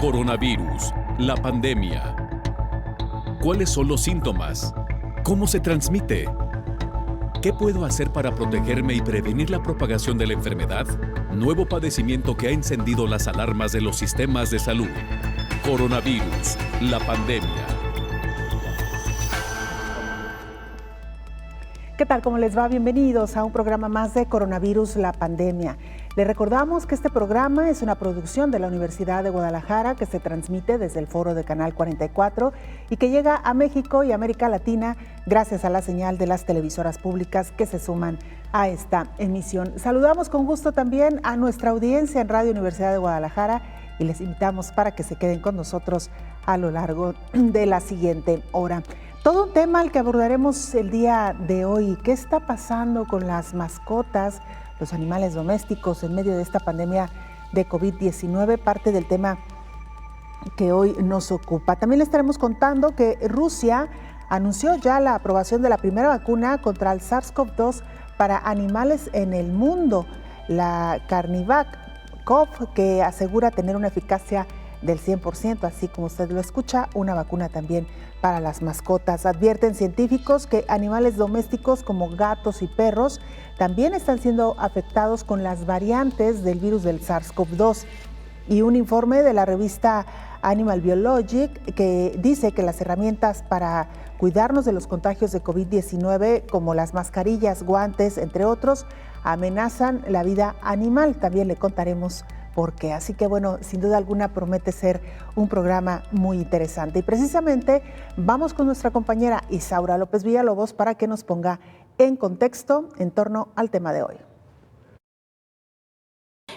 Coronavirus, la pandemia. ¿Cuáles son los síntomas? ¿Cómo se transmite? ¿Qué puedo hacer para protegerme y prevenir la propagación de la enfermedad? Nuevo padecimiento que ha encendido las alarmas de los sistemas de salud. Coronavirus, la pandemia. ¿Qué tal? ¿Cómo les va? Bienvenidos a un programa más de Coronavirus, la pandemia. Les recordamos que este programa es una producción de la Universidad de Guadalajara que se transmite desde el foro de Canal 44 y que llega a México y América Latina gracias a la señal de las televisoras públicas que se suman a esta emisión. Saludamos con gusto también a nuestra audiencia en Radio Universidad de Guadalajara y les invitamos para que se queden con nosotros a lo largo de la siguiente hora. Todo un tema al que abordaremos el día de hoy. ¿Qué está pasando con las mascotas, los animales domésticos en medio de esta pandemia de COVID-19? Parte del tema que hoy nos ocupa. También le estaremos contando que Rusia anunció ya la aprobación de la primera vacuna contra el SARS-CoV-2 para animales en el mundo, la CarniVac-CoV, que asegura tener una eficacia del 100%, así como usted lo escucha, una vacuna también para las mascotas. Advierten científicos que animales domésticos como gatos y perros también están siendo afectados con las variantes del virus del SARS-CoV-2. Y un informe de la revista Animal Biologic que dice que las herramientas para cuidarnos de los contagios de COVID-19, como las mascarillas, guantes, entre otros, amenazan la vida animal. También le contaremos por qué. Así que bueno, sin duda alguna promete ser un programa muy interesante. Y precisamente vamos con nuestra compañera Isaura López Villalobos para que nos ponga en contexto en torno al tema de hoy.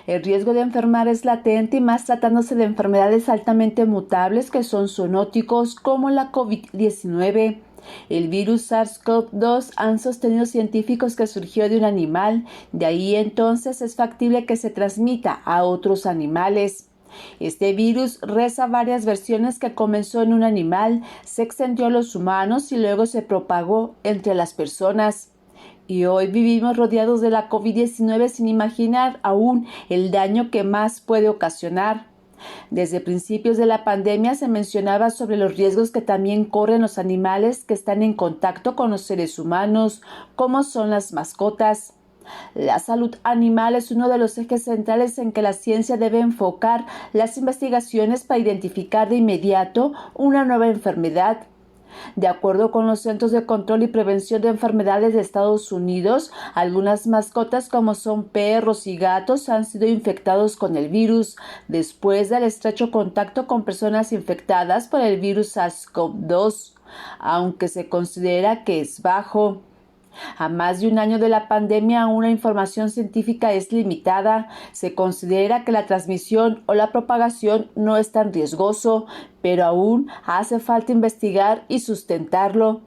El riesgo de enfermar es latente y más tratándose de enfermedades altamente mutables que son zoonóticos como la COVID-19. El virus SARS-CoV-2 han sostenido científicos que surgió de un animal, de ahí entonces es factible que se transmita a otros animales. Este virus reza varias versiones que comenzó en un animal, se extendió a los humanos y luego se propagó entre las personas. Y hoy vivimos rodeados de la COVID-19 sin imaginar aún el daño que más puede ocasionar. Desde principios de la pandemia se mencionaba sobre los riesgos que también corren los animales que están en contacto con los seres humanos, como son las mascotas. La salud animal es uno de los ejes centrales en que la ciencia debe enfocar las investigaciones para identificar de inmediato una nueva enfermedad. De acuerdo con los Centros de Control y Prevención de Enfermedades de Estados Unidos, algunas mascotas como son perros y gatos han sido infectados con el virus después del estrecho contacto con personas infectadas por el virus SARS-CoV-2, aunque se considera que es bajo. A más de un año de la pandemia, aún la información científica es limitada. Se considera que la transmisión o la propagación no es tan riesgoso, pero aún hace falta investigar y sustentarlo.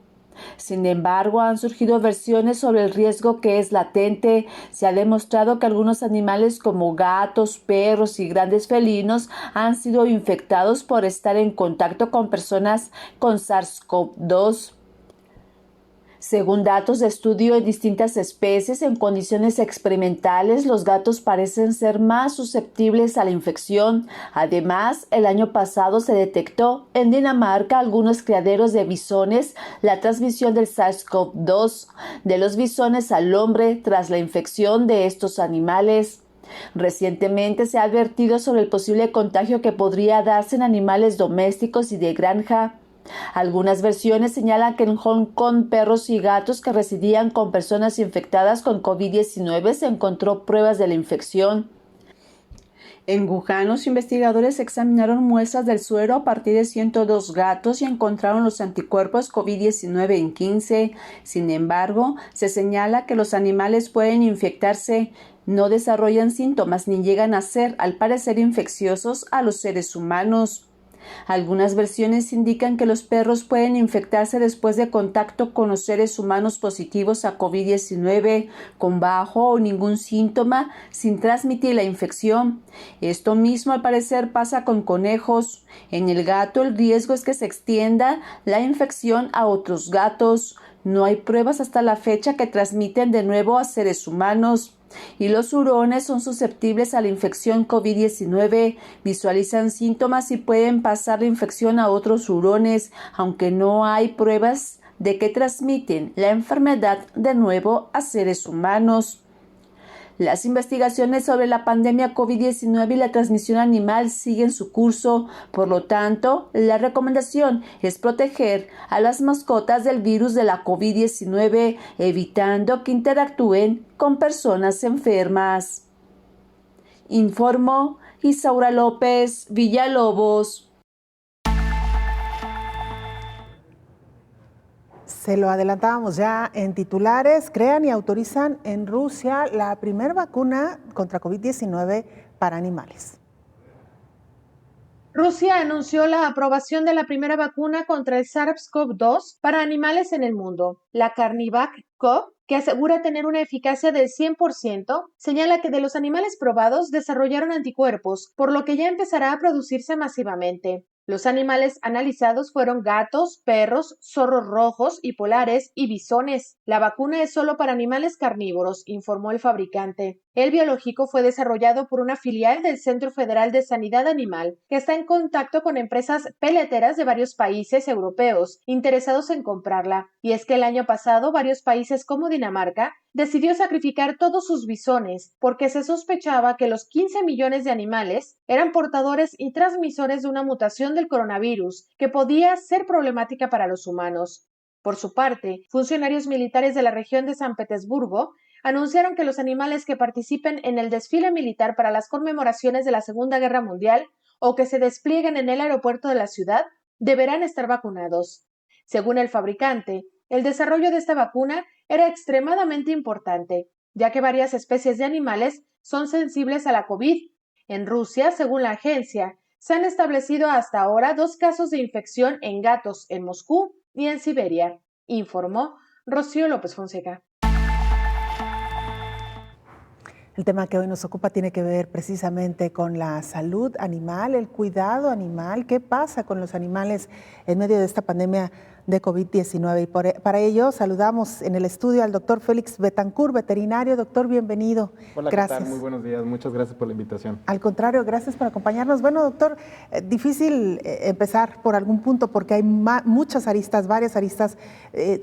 Sin embargo, han surgido versiones sobre el riesgo que es latente. Se ha demostrado que algunos animales como gatos, perros y grandes felinos han sido infectados por estar en contacto con personas con SARS-CoV-2. Según datos de estudio de distintas especies en condiciones experimentales, los gatos parecen ser más susceptibles a la infección. Además, el año pasado se detectó en Dinamarca algunos criaderos de bisones la transmisión del SARS-CoV-2 de los bisones al hombre tras la infección de estos animales. Recientemente se ha advertido sobre el posible contagio que podría darse en animales domésticos y de granja. Algunas versiones señalan que en Hong Kong perros y gatos que residían con personas infectadas con COVID-19 se encontró pruebas de la infección. En Wuhan, los investigadores examinaron muestras del suero a partir de 102 gatos y encontraron los anticuerpos COVID-19 en 15. Sin embargo, se señala que los animales pueden infectarse, no desarrollan síntomas ni llegan a ser, al parecer, infecciosos a los seres humanos. Algunas versiones indican que los perros pueden infectarse después de contacto con los seres humanos positivos a COVID-19 con bajo o ningún síntoma sin transmitir la infección. Esto mismo al parecer pasa con conejos. En el gato el riesgo es que se extienda la infección a otros gatos. No hay pruebas hasta la fecha que transmiten de nuevo a seres humanos. y los hurones son susceptibles a la infección COVID-19, visualizan síntomas y pueden pasar la infección a otros hurones, aunque no hay pruebas de que transmiten la enfermedad de nuevo a seres humanos. Las investigaciones sobre la pandemia COVID-19 y la transmisión animal siguen su curso, por lo tanto, la recomendación es proteger a las mascotas del virus de la COVID-19, evitando que interactúen con personas enfermas. Informó Isaura López Villalobos. Se lo adelantábamos ya en titulares, crean y autorizan en Rusia la primera vacuna contra COVID-19 para animales. Rusia anunció la aprobación de la primera vacuna contra el SARS-CoV-2 para animales en el mundo. La Carnivac-CoV, que asegura tener una eficacia del 100%, señala que de los animales probados desarrollaron anticuerpos, por lo que ya empezará a producirse masivamente. Los animales analizados fueron gatos, perros, zorros rojos y polares y bisones. La vacuna es solo para animales carnívoros, informó el fabricante. El biológico fue desarrollado por una filial del Centro Federal de Sanidad Animal, que está en contacto con empresas peleteras de varios países europeos interesados en comprarla. Y es que el año pasado varios países como Dinamarca decidió sacrificar todos sus bisones porque se sospechaba que los 15 millones de animales eran portadores y transmisores de una mutación del coronavirus que podía ser problemática para los humanos. Por su parte, funcionarios militares de la región de San Petersburgo anunciaron que los animales que participen en el desfile militar para las conmemoraciones de la Segunda Guerra Mundial o que se desplieguen en el aeropuerto de la ciudad deberán estar vacunados. Según el fabricante, el desarrollo de esta vacuna era extremadamente importante, ya que varias especies de animales son sensibles a la COVID. En Rusia, según la agencia, se han establecido hasta ahora 2 casos de infección en gatos en Moscú y en Siberia, informó Rocío López Fonseca. El tema que hoy nos ocupa tiene que ver precisamente con la salud animal, el cuidado animal. ¿Qué pasa con los animales en medio de esta pandemia de COVID-19? Y para ello saludamos en el estudio al doctor Félix Betancourt, veterinario. Doctor, bienvenido. Hola, gracias. ¿Qué tal? Muy buenos días. Muchas gracias por la invitación. Al contrario, gracias por acompañarnos. Bueno, doctor, difícil empezar por algún punto porque hay muchas aristas, varias aristas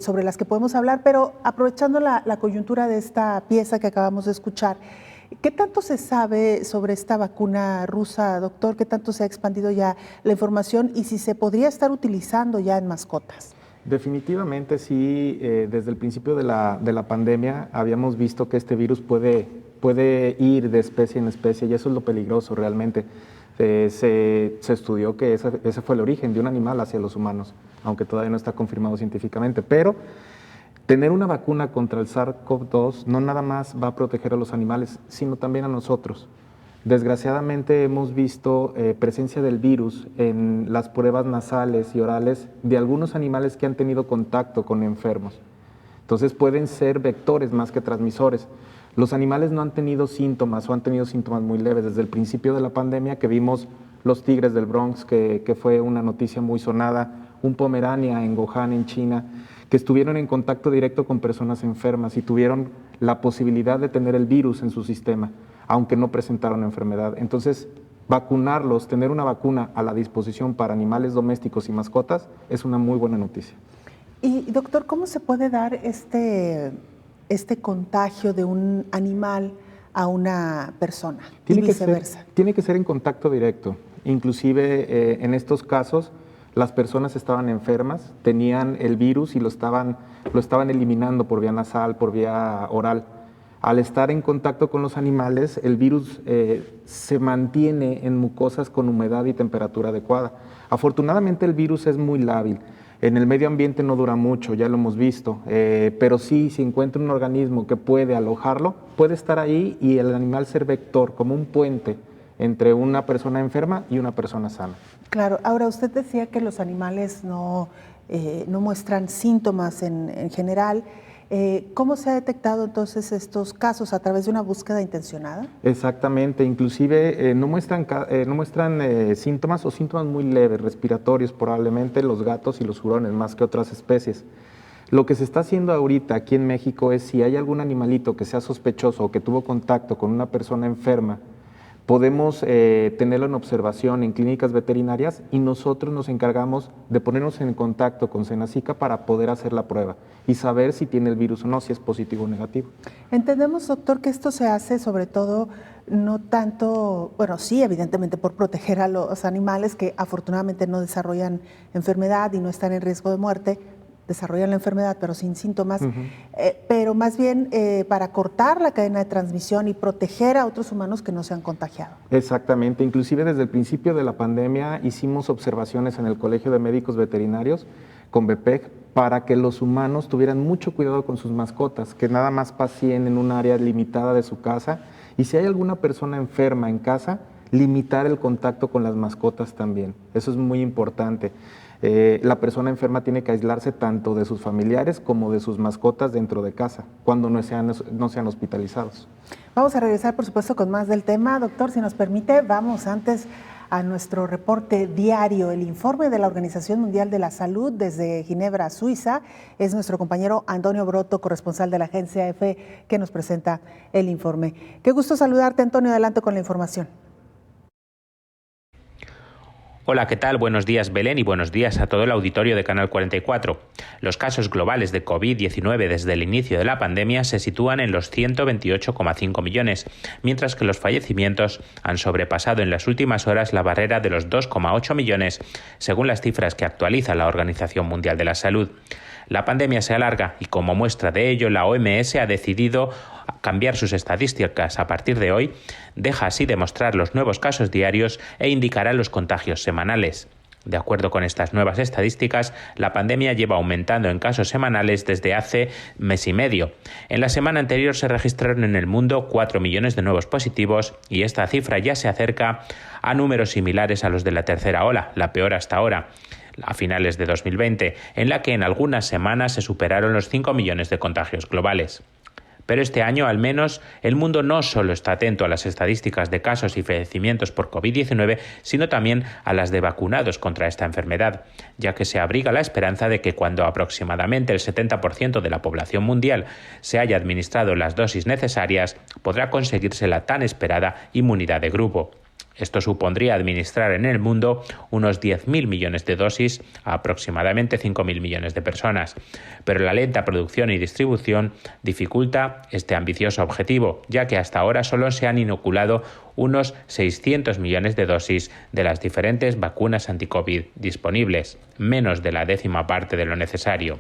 sobre las que podemos hablar, pero aprovechando la coyuntura de esta pieza que acabamos de escuchar, ¿qué tanto se sabe sobre esta vacuna rusa, doctor? ¿Qué tanto se ha expandido ya la información y si se podría estar utilizando ya en mascotas? Definitivamente sí, desde el principio de la pandemia habíamos visto que este virus puede ir de especie en especie y eso es lo peligroso realmente. Se estudió que ese fue el origen de un animal hacia los humanos, aunque todavía no está confirmado científicamente, pero tener una vacuna contra el SARS-CoV-2 no nada más va a proteger a los animales, sino también a nosotros. Desgraciadamente hemos visto presencia del virus en las pruebas nasales y orales de algunos animales que han tenido contacto con enfermos. Entonces pueden ser vectores más que transmisores. Los animales no han tenido síntomas o han tenido síntomas muy leves. Desde el principio de la pandemia que vimos los tigres del Bronx, que fue una noticia muy sonada, un Pomerania en Wuhan, en China, que estuvieron en contacto directo con personas enfermas y tuvieron la posibilidad de tener el virus en su sistema, aunque no presentaron enfermedad. Entonces, vacunarlos, tener una vacuna a la disposición para animales domésticos y mascotas es una muy buena noticia. Y doctor, ¿cómo se puede dar este contagio de un animal a una persona y viceversa? Tiene que ser en contacto directo. Inclusive en estos casos las personas estaban enfermas, tenían el virus y lo estaban eliminando por vía nasal, por vía oral. Al estar en contacto con los animales, el virus se mantiene en mucosas con humedad y temperatura adecuada. Afortunadamente el virus es muy lábil. En el medio ambiente no dura mucho, ya lo hemos visto, pero sí, si encuentra un organismo que puede alojarlo, puede estar ahí y el animal ser vector, como un puente entre una persona enferma y una persona sana. Claro, ahora usted decía que los animales no muestran síntomas en general. ¿Cómo se ha detectado entonces estos casos? ¿A través de una búsqueda intencionada? Exactamente, inclusive no muestran síntomas o síntomas muy leves, respiratorios probablemente, los gatos y los hurones más que otras especies. Lo que se está haciendo ahorita aquí en México es si hay algún animalito que sea sospechoso o que tuvo contacto con una persona enferma, podemos tenerlo en observación en clínicas veterinarias y nosotros nos encargamos de ponernos en contacto con Senacica para poder hacer la prueba y saber si tiene el virus o no, si es positivo o negativo. Entendemos, doctor, que esto se hace sobre todo no tanto, bueno, sí, evidentemente por proteger a los animales que afortunadamente no desarrollan enfermedad y no están en riesgo de muerte, desarrollan la enfermedad pero sin síntomas, pero más bien para cortar la cadena de transmisión y proteger a otros humanos que no se han contagiado. Exactamente, inclusive desde el principio de la pandemia hicimos observaciones en el Colegio de Médicos Veterinarios con BPEG para que los humanos tuvieran mucho cuidado con sus mascotas, que nada más paseen en un área limitada de su casa y si hay alguna persona enferma en casa, limitar el contacto con las mascotas también. Eso es muy importante. La persona enferma tiene que aislarse tanto de sus familiares como de sus mascotas dentro de casa, cuando no sean hospitalizados. Vamos a regresar, por supuesto, con más del tema. Doctor, si nos permite, vamos antes a nuestro reporte diario, el informe de la Organización Mundial de la Salud desde Ginebra, Suiza. Es nuestro compañero Antonio Broto, corresponsal de la agencia EFE, que nos presenta el informe. Qué gusto saludarte, Antonio. Adelante con la información. Hola, ¿qué tal? Buenos días, Belén, y buenos días a todo el auditorio de Canal 44. Los casos globales de COVID-19 desde el inicio de la pandemia se sitúan en los 128,5 millones, mientras que los fallecimientos han sobrepasado en las últimas horas la barrera de los 2,8 millones, según las cifras que actualiza la Organización Mundial de la Salud. La pandemia se alarga y como muestra de ello, la OMS ha decidido cambiar sus estadísticas a partir de hoy, deja así de mostrar los nuevos casos diarios e indicará los contagios semanales. De acuerdo con estas nuevas estadísticas, la pandemia lleva aumentando en casos semanales desde hace mes y medio. En la semana anterior se registraron en el mundo 4 millones de nuevos positivos y esta cifra ya se acerca a números similares a los de la tercera ola, la peor hasta ahora, a finales de 2020, en la que en algunas semanas se superaron los 5 millones de contagios globales. Pero este año, al menos, el mundo no solo está atento a las estadísticas de casos y fallecimientos por COVID-19, sino también a las de vacunados contra esta enfermedad, ya que se abriga la esperanza de que cuando aproximadamente el 70% de la población mundial se haya administrado las dosis necesarias, podrá conseguirse la tan esperada inmunidad de grupo. Esto supondría administrar en el mundo unos 10.000 millones de dosis a aproximadamente 5.000 millones de personas. Pero la lenta producción y distribución dificulta este ambicioso objetivo, ya que hasta ahora solo se han inoculado unos 600 millones de dosis de las diferentes vacunas anti-COVID disponibles, menos de la 10ª parte de lo necesario.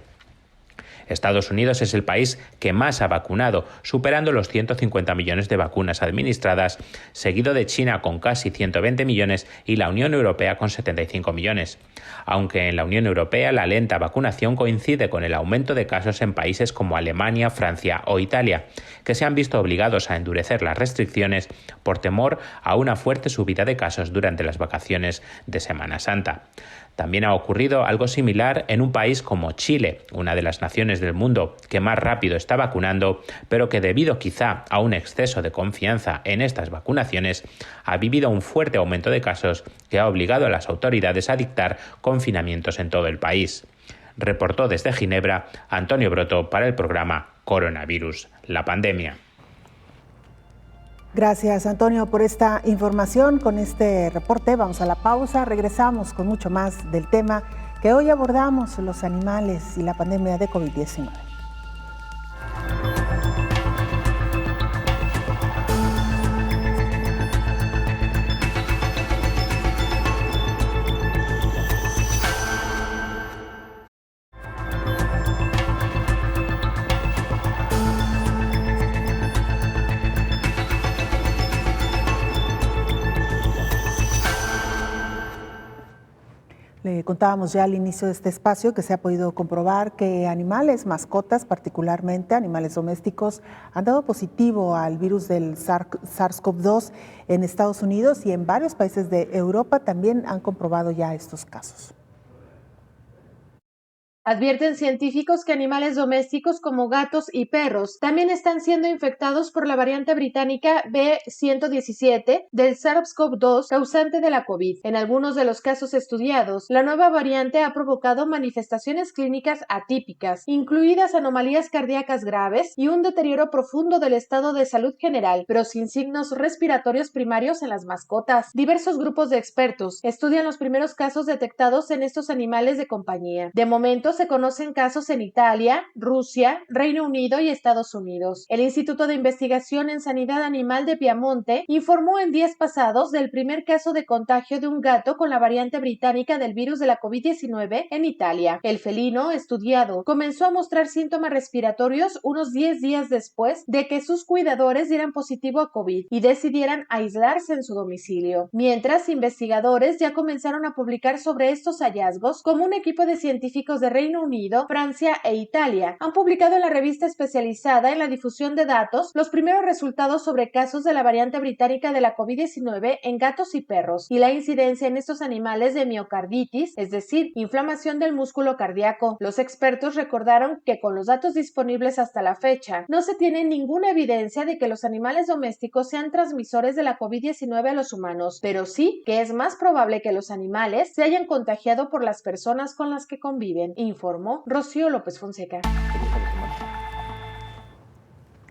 Estados Unidos es el país que más ha vacunado, superando los 150 millones de vacunas administradas, seguido de China con casi 120 millones y la Unión Europea con 75 millones. Aunque en la Unión Europea la lenta vacunación coincide con el aumento de casos en países como Alemania, Francia o Italia, que se han visto obligados a endurecer las restricciones por temor a una fuerte subida de casos durante las vacaciones de Semana Santa. También ha ocurrido algo similar en un país como Chile, una de las naciones del mundo que más rápido está vacunando, pero que debido quizá a un exceso de confianza en estas vacunaciones, ha vivido un fuerte aumento de casos que ha obligado a las autoridades a dictar confinamientos en todo el país. Reportó desde Ginebra Antonio Broto para el programa Coronavirus, la pandemia. Gracias, Antonio, por esta información. Con este reporte vamos a la pausa. Regresamos con mucho más del tema que hoy abordamos, los animales y la pandemia de COVID-19. Le contábamos ya al inicio de este espacio que se ha podido comprobar que animales, mascotas particularmente, animales domésticos, han dado positivo al virus del SARS-CoV-2 en Estados Unidos y en varios países de Europa también han comprobado ya estos casos. Advierten científicos que animales domésticos como gatos y perros también están siendo infectados por la variante británica B117 del SARS-CoV-2 causante de la COVID. En algunos de los casos estudiados, la nueva variante ha provocado manifestaciones clínicas atípicas, incluidas anomalías cardíacas graves y un deterioro profundo del estado de salud general, pero sin signos respiratorios primarios en las mascotas. Diversos grupos de expertos estudian los primeros casos detectados en estos animales de compañía. De momento, se conocen casos en Italia, Rusia, Reino Unido y Estados Unidos. El Instituto de Investigación en Sanidad Animal de Piamonte informó en días pasados del primer caso de contagio de un gato con la variante británica del virus de la COVID-19 en Italia. El felino, estudiado, comenzó a mostrar síntomas respiratorios unos 10 días después de que sus cuidadores dieran positivo a COVID y decidieran aislarse en su domicilio. Mientras, investigadores ya comenzaron a publicar sobre estos hallazgos, como un equipo de científicos de Reino Unido, Francia e Italia han publicado en la revista especializada en la difusión de datos los primeros resultados sobre casos de la variante británica de la COVID-19 en gatos y perros y la incidencia en estos animales de miocarditis, es decir, inflamación del músculo cardíaco. Los expertos recordaron que con los datos disponibles hasta la fecha, no se tiene ninguna evidencia de que los animales domésticos sean transmisores de la COVID-19 a los humanos, pero sí que es más probable que los animales se hayan contagiado por las personas con las que conviven, informó Rocío López Fonseca.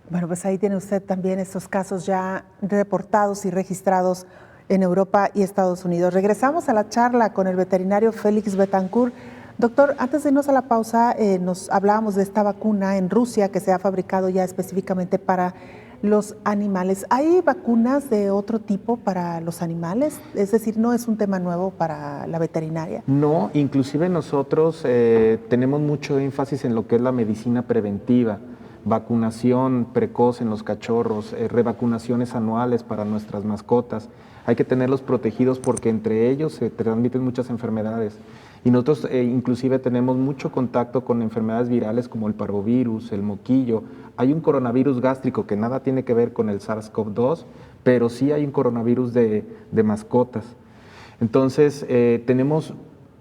Bueno, pues ahí tiene usted también estos casos ya reportados y registrados en Europa y Estados Unidos. Regresamos a la charla con el veterinario Félix Betancourt. Doctor, antes de irnos a la pausa, nos hablábamos de esta vacuna en Rusia que se ha fabricado ya específicamente para los animales. ¿Hay vacunas de otro tipo para los animales? Es decir, ¿no es un tema nuevo para la veterinaria? No, inclusive nosotros tenemos mucho énfasis en lo que es la medicina preventiva, vacunación precoz en los cachorros, revacunaciones anuales para nuestras mascotas. Hay que tenerlos protegidos porque entre ellos se transmiten muchas enfermedades. Y nosotros inclusive tenemos mucho contacto con enfermedades virales como el parvovirus, el moquillo. Hay un coronavirus gástrico que nada tiene que ver con el SARS-CoV-2, pero sí hay un coronavirus de mascotas. Entonces tenemos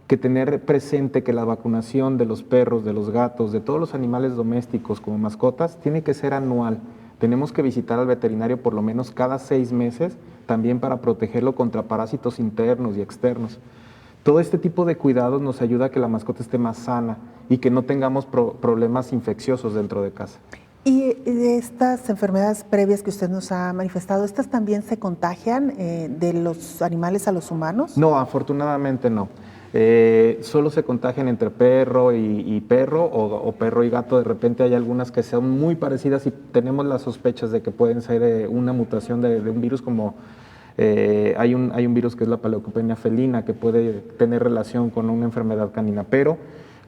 que tener presente que la vacunación de los perros, de los gatos, de todos los animales domésticos como mascotas tiene que ser anual. Tenemos que visitar al veterinario por lo menos cada 6 meses, también para protegerlo contra parásitos internos y externos. Todo este tipo de cuidados nos ayuda a que la mascota esté más sana y que no tengamos problemas infecciosos dentro de casa. Y de estas enfermedades previas que usted nos ha manifestado, ¿estas también se contagian de los animales a los humanos? No, afortunadamente no. Solo se contagian entre perro y perro o perro y gato. De repente hay algunas que son muy parecidas y tenemos las sospechas de que pueden ser una mutación de un virus como... hay un virus que es la Paleocopenia felina que puede tener relación con una enfermedad canina, pero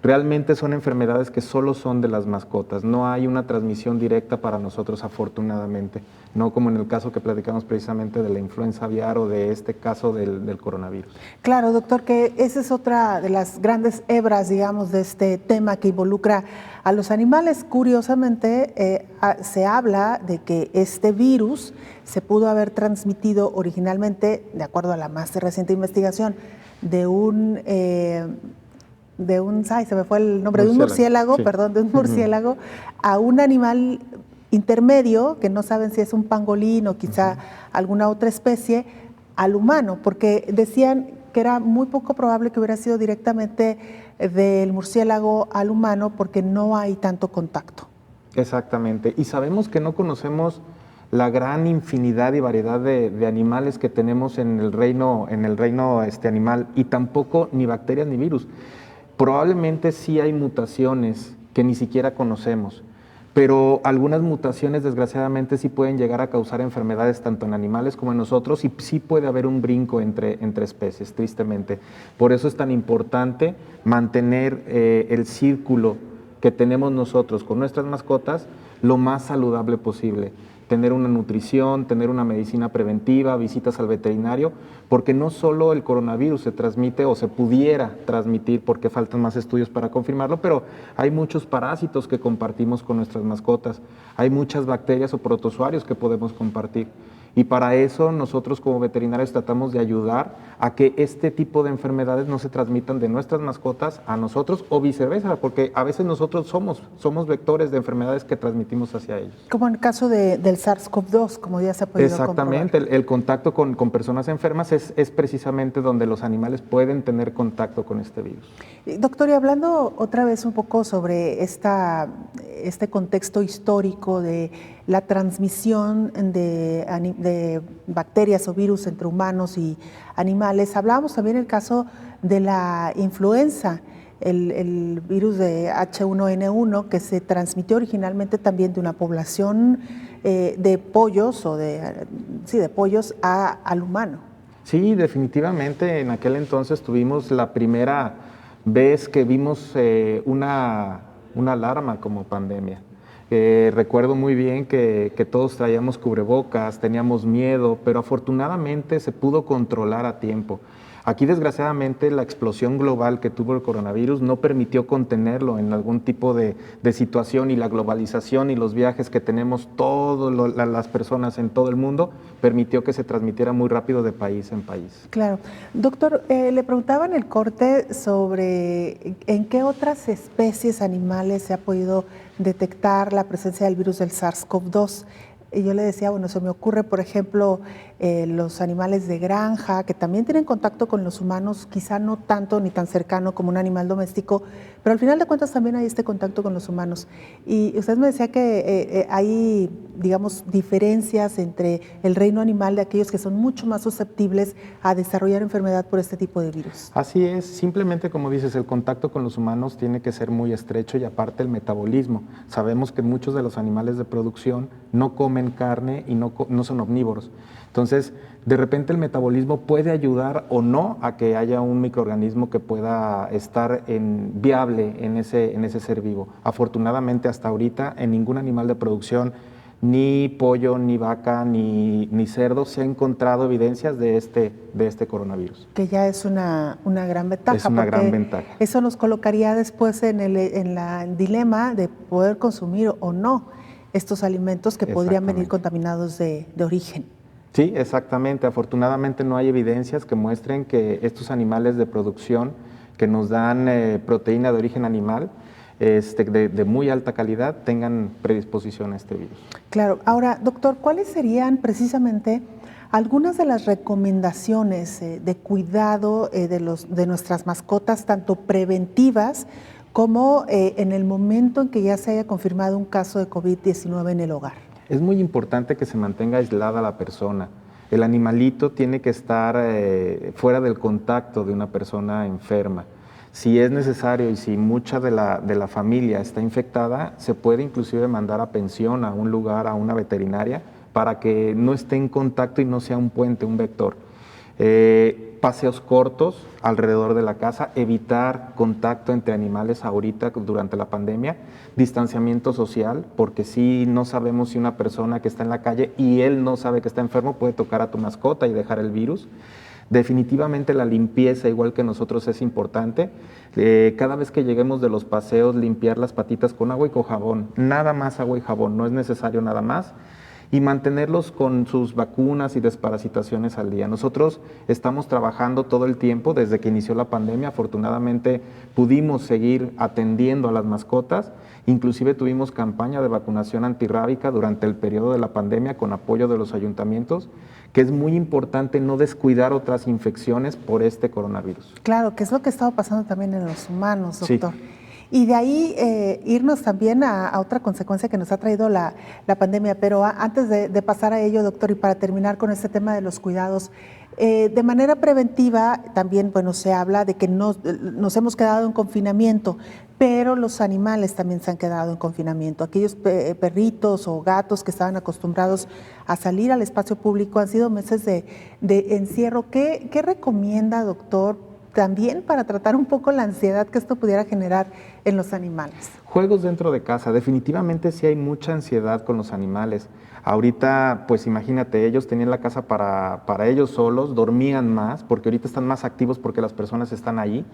realmente son enfermedades que solo son de las mascotas. No hay una transmisión directa para nosotros, afortunadamente, no como en el caso que platicamos precisamente de la influenza aviar o de este caso del coronavirus. Claro, doctor, que esa es otra de las grandes hebras, digamos, de este tema que involucra a los animales. Curiosamente, se habla de que este virus se pudo haber transmitido originalmente, de acuerdo a la más reciente investigación, de un murciélago, sí. De un murciélago a un animal intermedio, que no saben si es un pangolín o quizá alguna otra especie, al humano, porque decían que era muy poco probable que hubiera sido directamente del murciélago al humano porque no hay tanto contacto. Exactamente, y sabemos que no conocemos la gran infinidad y variedad de animales que tenemos en el reino animal, y tampoco ni bacterias ni virus. Probablemente sí hay mutaciones que ni siquiera conocemos, pero algunas mutaciones desgraciadamente sí pueden llegar a causar enfermedades tanto en animales como en nosotros, y sí puede haber un brinco entre especies, tristemente. Por eso es tan importante mantener el círculo que tenemos nosotros con nuestras mascotas lo más saludable posible. Tener una nutrición, tener una medicina preventiva, visitas al veterinario, porque no solo el coronavirus se transmite o se pudiera transmitir, porque faltan más estudios para confirmarlo, pero hay muchos parásitos que compartimos con nuestras mascotas, hay muchas bacterias o protozoarios que podemos compartir. Y para eso nosotros como veterinarios tratamos de ayudar a que este tipo de enfermedades no se transmitan de nuestras mascotas a nosotros o viceversa, porque a veces nosotros somos vectores de enfermedades que transmitimos hacia ellos. Como en el caso del SARS-CoV-2, como ya se ha podido Exactamente, comprobar. el contacto con personas enfermas es precisamente donde los animales pueden tener contacto con este virus. Doctor, y hablando otra vez un poco sobre este contexto histórico de la transmisión de bacterias o virus entre humanos y animales, hablábamos también del caso de la influenza, el virus de H1N1 que se transmitió originalmente también de una población de pollos de pollos al humano. Sí, definitivamente en aquel entonces tuvimos la primera vez que vimos una alarma como pandemia. Recuerdo muy bien que todos traíamos cubrebocas, teníamos miedo, pero afortunadamente se pudo controlar a tiempo. Aquí, desgraciadamente, la explosión global que tuvo el coronavirus no permitió contenerlo en algún tipo de situación, y la globalización y los viajes que tenemos todas las personas en todo el mundo permitió que se transmitiera muy rápido de país en país. Claro. Doctor, le preguntaba en el corte sobre en qué otras especies animales se ha podido detectar la presencia del virus del SARS-CoV-2. Y yo le decía, bueno, se me ocurre, por ejemplo, los animales de granja, que también tienen contacto con los humanos, quizá no tanto ni tan cercano como un animal doméstico, pero al final de cuentas también hay este contacto con los humanos. Y usted me decía que hay, digamos, diferencias entre el reino animal de aquellos que son mucho más susceptibles a desarrollar enfermedad por este tipo de virus. Así es, simplemente como dices, el contacto con los humanos tiene que ser muy estrecho, y aparte el metabolismo. Sabemos que muchos de los animales de producción no comen carne y no son omnívoros. Entonces, de repente el metabolismo puede ayudar o no a que haya un microorganismo que pueda estar viable en ese ser vivo. Afortunadamente, hasta ahorita, en ningún animal de producción, ni pollo, ni vaca, ni cerdo, se ha encontrado evidencias de este coronavirus. Que ya es una gran ventaja. Es una gran ventaja. Eso nos colocaría después en el dilema de poder consumir o no estos alimentos que podrían venir contaminados de origen. Sí, exactamente. Afortunadamente no hay evidencias que muestren que estos animales de producción que nos dan proteína de origen animal de muy alta calidad tengan predisposición a este virus. Claro. Ahora, doctor, ¿cuáles serían precisamente algunas de las recomendaciones de cuidado de nuestras mascotas, tanto preventivas como en el momento en que ya se haya confirmado un caso de COVID-19 en el hogar? Es muy importante que se mantenga aislada la persona. El animalito tiene que estar fuera del contacto de una persona enferma. Si es necesario y si mucha de la familia está infectada, se puede inclusive mandar a pensión, a un lugar, a una veterinaria, para que no esté en contacto y no sea un puente, un vector. Paseos cortos alrededor de la casa, evitar contacto entre animales ahorita durante la pandemia, distanciamiento social, porque si no sabemos si una persona que está en la calle y él no sabe que está enfermo puede tocar a tu mascota y dejar el virus. Definitivamente la limpieza, igual que nosotros, es importante. Cada vez que lleguemos de los paseos, limpiar las patitas con agua y con jabón, nada más agua y jabón, no es necesario nada más. Y mantenerlos con sus vacunas y desparasitaciones al día. Nosotros estamos trabajando todo el tiempo desde que inició la pandemia. Afortunadamente pudimos seguir atendiendo a las mascotas. Inclusive tuvimos campaña de vacunación antirrábica durante el periodo de la pandemia con apoyo de los ayuntamientos, que es muy importante no descuidar otras infecciones por este coronavirus. Claro, que es lo que estaba pasando también en los humanos, doctor. Sí. Y de ahí irnos también a otra consecuencia que nos ha traído la pandemia. Pero antes de pasar a ello, doctor, y para terminar con este tema de los cuidados, de manera preventiva también, bueno, se habla de que nos hemos quedado en confinamiento, pero los animales también se han quedado en confinamiento. Aquellos perritos o gatos que estaban acostumbrados a salir al espacio público, han sido meses de encierro. ¿Qué recomienda, doctor, también para tratar un poco la ansiedad que esto pudiera generar en los animales? Juegos dentro de casa. Definitivamente sí hay mucha ansiedad con los animales. Ahorita, pues imagínate, ellos tenían la casa para ellos solos, dormían más, porque ahorita están más activos porque las personas están ahí.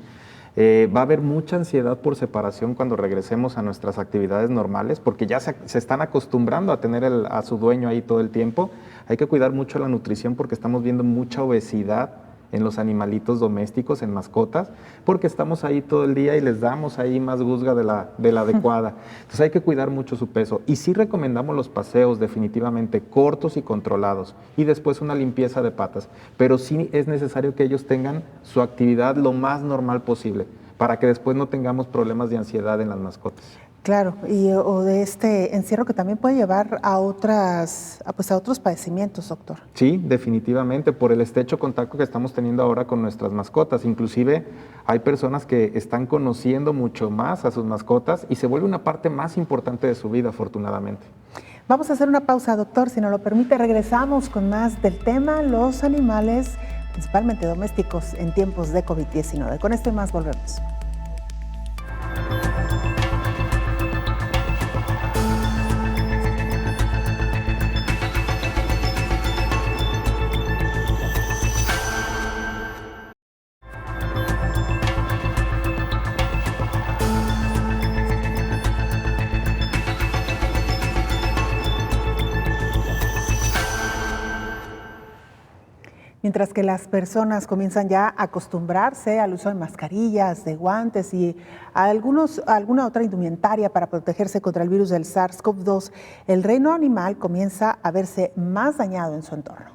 Va a haber mucha ansiedad por separación cuando regresemos a nuestras actividades normales, porque ya se están acostumbrando a tener a su dueño ahí todo el tiempo. Hay que cuidar mucho la nutrición porque estamos viendo mucha obesidad en los animalitos domésticos, en mascotas, porque estamos ahí todo el día y les damos ahí más guzga de la adecuada. Entonces hay que cuidar mucho su peso. Y sí recomendamos los paseos definitivamente cortos y controlados, y después una limpieza de patas. Pero sí es necesario que ellos tengan su actividad lo más normal posible, para que después no tengamos problemas de ansiedad en las mascotas. Claro, o de este encierro que también puede llevar a otros padecimientos, doctor. Sí, definitivamente, por el estrecho contacto que estamos teniendo ahora con nuestras mascotas. Inclusive hay personas que están conociendo mucho más a sus mascotas y se vuelve una parte más importante de su vida, afortunadamente. Vamos a hacer una pausa, doctor, si nos lo permite. Regresamos con más del tema, los animales, principalmente domésticos, en tiempos de COVID-19. Con esto y más volvemos. Mientras que las personas comienzan ya a acostumbrarse al uso de mascarillas, de guantes y alguna otra indumentaria para protegerse contra el virus del SARS-CoV-2, el reino animal comienza a verse más dañado en su entorno.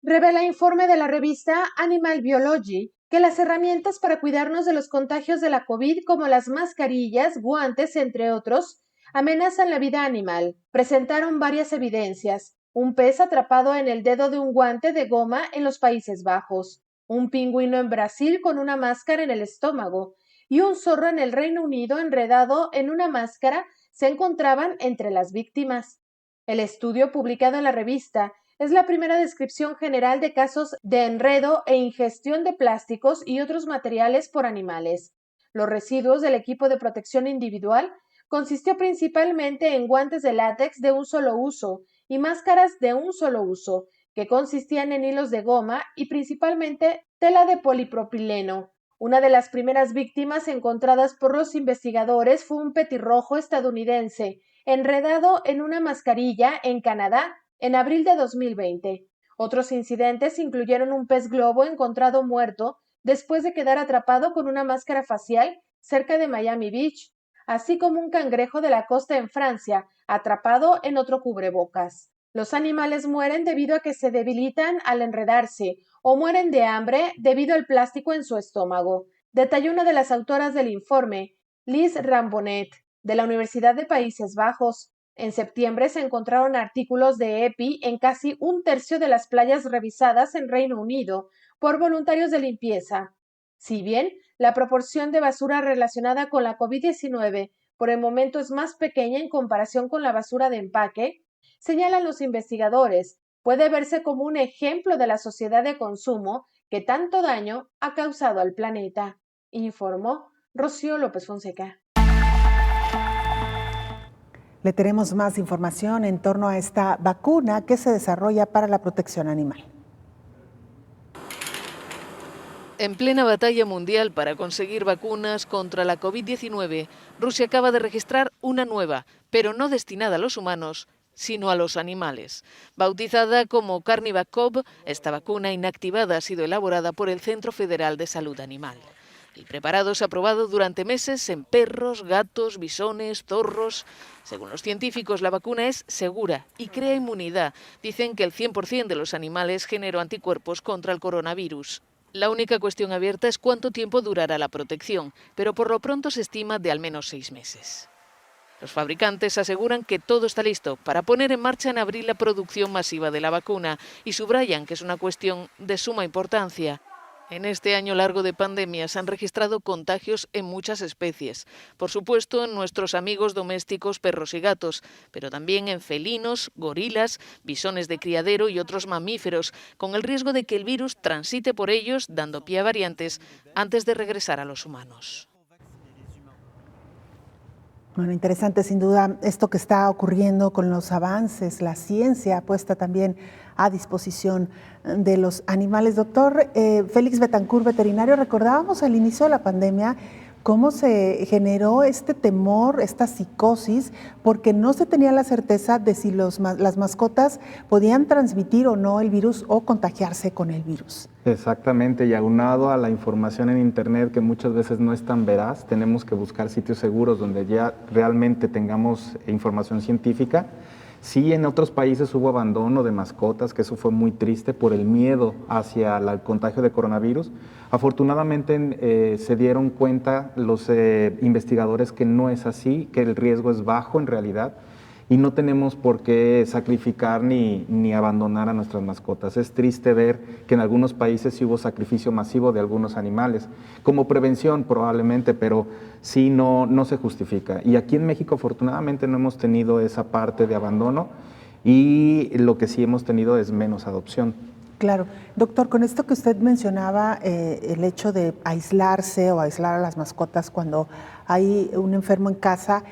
Revela informe de la revista Animal Biology que las herramientas para cuidarnos de los contagios de la COVID, como las mascarillas, guantes, entre otros, amenazan la vida animal. Presentaron varias evidencias. Un pez atrapado en el dedo de un guante de goma en los Países Bajos, un pingüino en Brasil con una máscara en el estómago y un zorro en el Reino Unido enredado en una máscara se encontraban entre las víctimas. El estudio publicado en la revista es la primera descripción general de casos de enredo e ingestión de plásticos y otros materiales por animales. Los residuos del equipo de protección individual consistió principalmente en guantes de látex de un solo uso y máscaras de un solo uso, que consistían en hilos de goma y principalmente tela de polipropileno. Una de las primeras víctimas encontradas por los investigadores fue un petirrojo estadounidense, enredado en una mascarilla en Canadá en abril de 2020. Otros incidentes incluyeron un pez globo encontrado muerto después de quedar atrapado con una máscara facial cerca de Miami Beach, así como un cangrejo de la costa en Francia, atrapado en otro cubrebocas. Los animales mueren debido a que se debilitan al enredarse o mueren de hambre debido al plástico en su estómago, detalló una de las autoras del informe, Liz Rambonet, de la Universidad de Países Bajos. En septiembre se encontraron artículos de EPI en casi un tercio de las playas revisadas en Reino Unido por voluntarios de limpieza. Si bien la proporción de basura relacionada con la COVID-19 por el momento es más pequeña en comparación con la basura de empaque, señalan los investigadores, puede verse como un ejemplo de la sociedad de consumo que tanto daño ha causado al planeta, informó Rocío López Fonseca. Le tenemos más información en torno a esta vacuna que se desarrolla para la protección animal. En plena batalla mundial para conseguir vacunas contra la COVID-19, Rusia acaba de registrar una nueva, pero no destinada a los humanos, sino a los animales. Bautizada como Carnivac-CoV, esta vacuna inactivada ha sido elaborada por el Centro Federal de Salud Animal. El preparado se ha probado durante meses en perros, gatos, bisones, zorros. Según los científicos, la vacuna es segura y crea inmunidad. Dicen que el 100% de los animales generó anticuerpos contra el coronavirus. La única cuestión abierta es cuánto tiempo durará la protección, pero por lo pronto se estima de al menos 6 meses. Los fabricantes aseguran que todo está listo para poner en marcha en abril la producción masiva de la vacuna y subrayan que es una cuestión de suma importancia. En este año largo de pandemia se han registrado contagios en muchas especies. Por supuesto, en nuestros amigos domésticos perros y gatos, pero también en felinos, gorilas, bisones de criadero y otros mamíferos, con el riesgo de que el virus transite por ellos, dando pie a variantes, antes de regresar a los humanos. Bueno, interesante sin duda esto que está ocurriendo con los avances, la ciencia puesta también a disposición de los animales. Doctor Félix Betancur, veterinario, recordábamos al inicio de la pandemia cómo se generó este temor, esta psicosis, porque no se tenía la certeza de si las mascotas podían transmitir o no el virus o contagiarse con el virus. Exactamente, y aunado a la información en Internet que muchas veces no es tan veraz, tenemos que buscar sitios seguros donde ya realmente tengamos información científica. Sí, en otros países hubo abandono de mascotas, que eso fue muy triste por el miedo hacia el contagio de coronavirus. Afortunadamente se dieron cuenta los investigadores que no es así, que el riesgo es bajo en realidad y no tenemos por qué sacrificar ni abandonar a nuestras mascotas. Es triste ver que en algunos países sí hubo sacrificio masivo de algunos animales, como prevención probablemente, pero sí no se justifica. Y aquí en México afortunadamente no hemos tenido esa parte de abandono y lo que sí hemos tenido es menos adopción. Claro. Doctor, con esto que usted mencionaba, el hecho de aislarse o aislar a las mascotas cuando hay un enfermo en casa,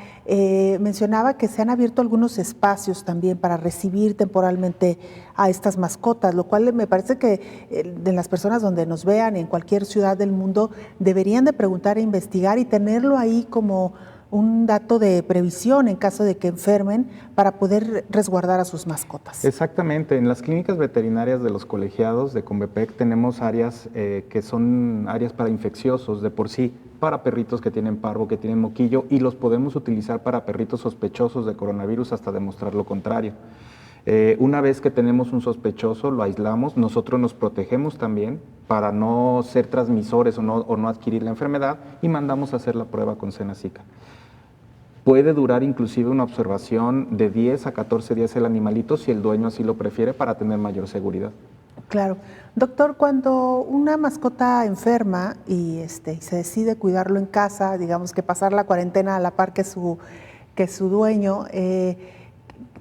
mencionaba que se han abierto algunos espacios también para recibir temporalmente a estas mascotas, lo cual me parece que de las personas donde nos vean en cualquier ciudad del mundo deberían de preguntar e investigar y tenerlo ahí como un dato de previsión en caso de que enfermen para poder resguardar a sus mascotas. Exactamente, en las clínicas veterinarias de los colegiados de Convepec tenemos áreas que son áreas para infecciosos de por sí, para perritos que tienen parvo, que tienen moquillo, y los podemos utilizar para perritos sospechosos de coronavirus hasta demostrar lo contrario. Una vez que tenemos un sospechoso, lo aislamos, nosotros nos protegemos también para no ser transmisores o no adquirir la enfermedad y mandamos a hacer la prueba con Senasica. Puede durar inclusive una observación de 10 a 14 días el animalito si el dueño así lo prefiere para tener mayor seguridad. Claro. Doctor, cuando una mascota enferma y se decide cuidarlo en casa, digamos que pasar la cuarentena a la par que su dueño,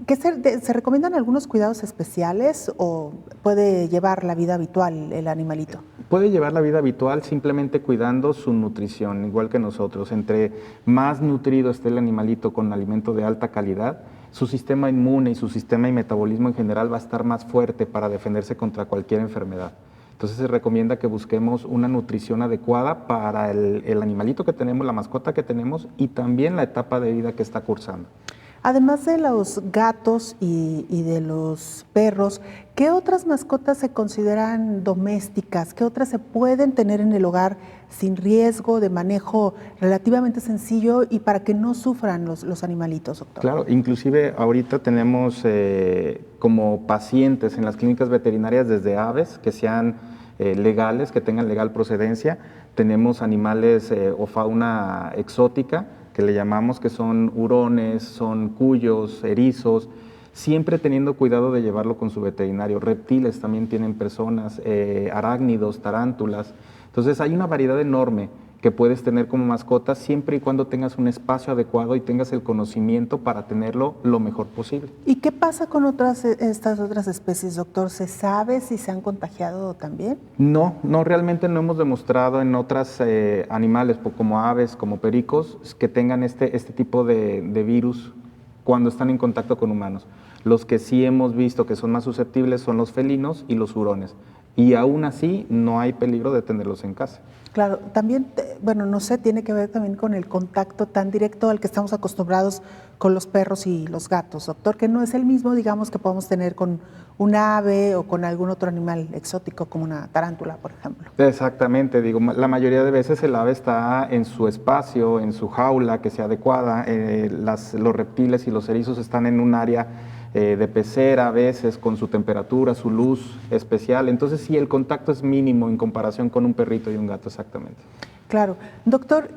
¿se recomiendan algunos cuidados especiales o puede llevar la vida habitual el animalito? Puede llevar la vida habitual simplemente cuidando su nutrición, igual que nosotros. Entre más nutrido esté el animalito con alimento de alta calidad, su sistema inmune y su sistema y metabolismo en general va a estar más fuerte para defenderse contra cualquier enfermedad. Entonces se recomienda que busquemos una nutrición adecuada para el animalito que tenemos, la mascota que tenemos y también la etapa de vida que está cursando. Además de los gatos y de los perros, ¿qué otras mascotas se consideran domésticas? ¿Qué otras se pueden tener en el hogar sin riesgo, de manejo relativamente sencillo y para que no sufran los animalitos, doctor? Claro, inclusive ahorita tenemos como pacientes en las clínicas veterinarias desde aves que sean legales, que tengan legal procedencia. Tenemos animales o fauna exótica, que le llamamos, que son hurones, son cuyos, erizos, siempre teniendo cuidado de llevarlo con su veterinario. Reptiles también tienen personas, arácnidos, tarántulas. Entonces hay una variedad enorme que puedes tener como mascota siempre y cuando tengas un espacio adecuado y tengas el conocimiento para tenerlo lo mejor posible. ¿Y qué pasa con estas otras especies, doctor? ¿Se sabe si se han contagiado también? No, realmente no hemos demostrado en otros animales como aves, como pericos, que tengan este tipo de virus cuando están en contacto con humanos. Los que sí hemos visto que son más susceptibles son los felinos y los hurones. Y aún así no hay peligro de tenerlos en casa. Claro, también, bueno, no sé, tiene que ver también con el contacto tan directo al que estamos acostumbrados con los perros y los gatos, doctor, que no es el mismo, digamos, que podemos tener con un ave o con algún otro animal exótico como una tarántula, por ejemplo. Exactamente, digo, la mayoría de veces el ave está en su espacio, en su jaula que sea adecuada, los reptiles y los erizos están en un área de pecera a veces, con su temperatura, su luz especial. Entonces sí, el contacto es mínimo en comparación con un perrito y un gato, exactamente. Claro. Doctor,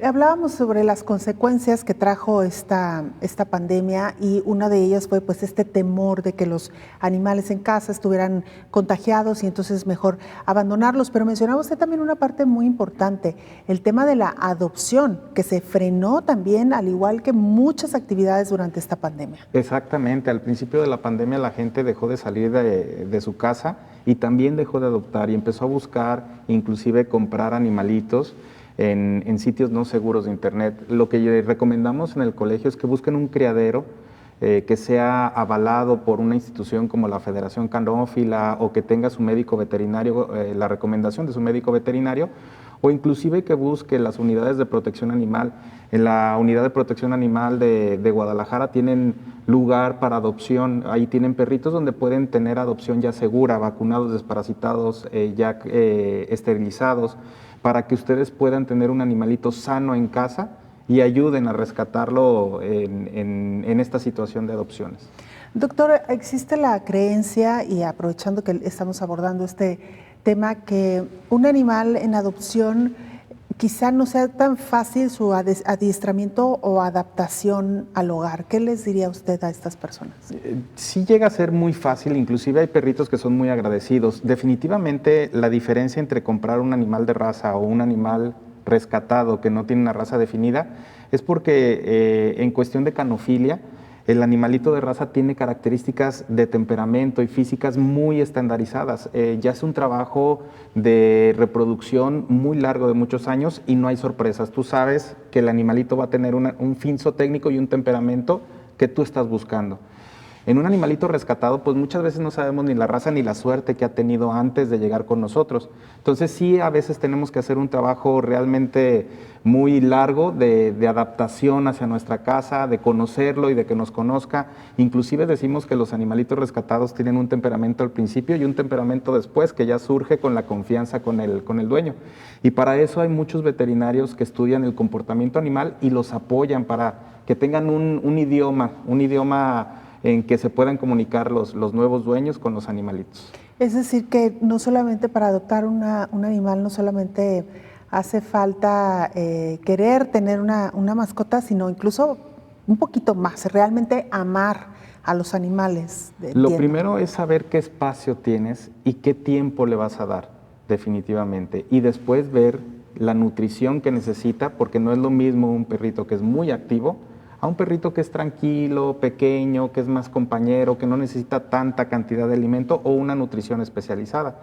hablábamos sobre las consecuencias que trajo esta pandemia y una de ellas fue pues este temor de que los animales en casa estuvieran contagiados y entonces mejor abandonarlos, pero mencionaba usted también una parte muy importante, el tema de la adopción, que se frenó también al igual que muchas actividades durante esta pandemia. Exactamente, al principio de la pandemia la gente dejó de salir de su casa y también dejó de adoptar y empezó a buscar, inclusive comprar animalitos. en sitios no seguros de internet. Lo que recomendamos en el colegio es que busquen un criadero que sea avalado por una institución como la Federación Canófila o que tenga su médico veterinario, la recomendación de su médico veterinario, o inclusive que busque las unidades de protección animal. En la unidad de protección animal de Guadalajara tienen lugar para adopción, ahí tienen perritos donde pueden tener adopción ya segura, vacunados, desparasitados, ya esterilizados, para que ustedes puedan tener un animalito sano en casa y ayuden a rescatarlo en esta situación de adopciones. Doctor, existe la creencia, y aprovechando que estamos abordando este tema, que un animal en adopción quizá no sea tan fácil su adiestramiento o adaptación al hogar. ¿Qué les diría usted a estas personas? Sí llega a ser muy fácil, inclusive hay perritos que son muy agradecidos. Definitivamente la diferencia entre comprar un animal de raza o un animal rescatado que no tiene una raza definida es porque en cuestión de canofilia, el animalito de raza tiene características de temperamento y físicas muy estandarizadas. Ya es un trabajo de reproducción muy largo de muchos años y no hay sorpresas. Tú sabes que el animalito va a tener un fin zootécnico y un temperamento que tú estás buscando. En un animalito rescatado, pues muchas veces no sabemos ni la raza ni la suerte que ha tenido antes de llegar con nosotros. Entonces sí, a veces tenemos que hacer un trabajo realmente muy largo de adaptación hacia nuestra casa, de conocerlo y de que nos conozca. Inclusive decimos que los animalitos rescatados tienen un temperamento al principio y un temperamento después, que ya surge con la confianza con el dueño. Y para eso hay muchos veterinarios que estudian el comportamiento animal y los apoyan para que tengan un idioma en que se puedan comunicar los nuevos dueños con los animalitos. Es decir, que no solamente para adoptar un animal, no solamente hace falta querer tener una mascota, sino incluso un poquito más, realmente amar a los animales. Lo primero es saber qué espacio tienes y qué tiempo le vas a dar, definitivamente. Y después ver la nutrición que necesita, porque no es lo mismo un perrito que es muy activo a un perrito que es tranquilo, pequeño, que es más compañero, que no necesita tanta cantidad de alimento o una nutrición especializada.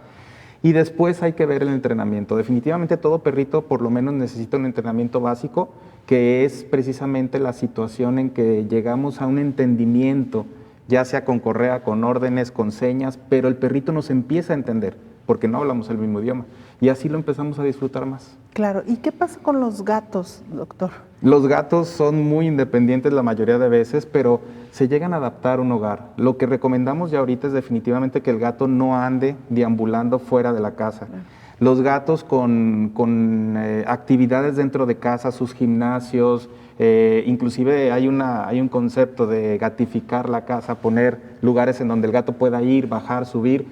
Y después hay que ver el entrenamiento. Definitivamente todo perrito por lo menos necesita un entrenamiento básico, que es precisamente la situación en que llegamos a un entendimiento, ya sea con correa, con órdenes, con señas, pero el perrito nos empieza a entender, porque no hablamos el mismo idioma. Y así lo empezamos a disfrutar más. Claro. ¿Y qué pasa con los gatos, doctor? Los gatos son muy independientes la mayoría de veces, pero se llegan a adaptar a un hogar. Lo que recomendamos ya ahorita es definitivamente que el gato no ande deambulando fuera de la casa. Los gatos con actividades dentro de casa, sus gimnasios, inclusive hay un concepto de gatificar la casa, poner lugares en donde el gato pueda ir, bajar, subir.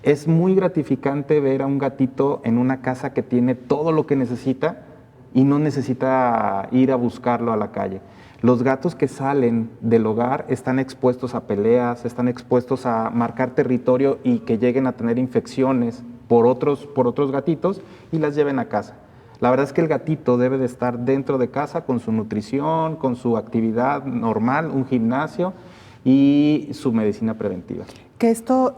Es muy gratificante ver a un gatito en una casa que tiene todo lo que necesita y no necesita ir a buscarlo a la calle. Los gatos que salen del hogar están expuestos a peleas, están expuestos a marcar territorio y que lleguen a tener infecciones por otros gatitos y las lleven a casa. La verdad es que el gatito debe de estar dentro de casa con su nutrición, con su actividad normal, un gimnasio y su medicina preventiva. Que esto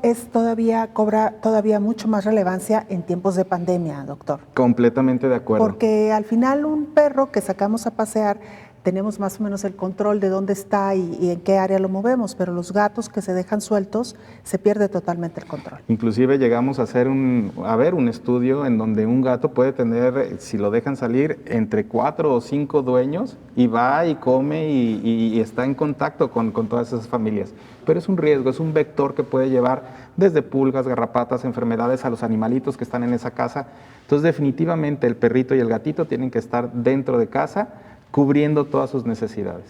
cobra todavía mucho más relevancia en tiempos de pandemia, doctor. Completamente de acuerdo. Porque al final un perro que sacamos a pasear, tenemos más o menos el control de dónde está y en qué área lo movemos, pero los gatos que se dejan sueltos, se pierde totalmente el control. Inclusive llegamos a hacer un estudio en donde un gato puede tener, si lo dejan salir, entre 4 o 5 dueños y va y come y está en contacto con todas esas familias. Pero es un riesgo, es un vector que puede llevar desde pulgas, garrapatas, enfermedades a los animalitos que están en esa casa. Entonces definitivamente el perrito y el gatito tienen que estar dentro de casa, cubriendo todas sus necesidades.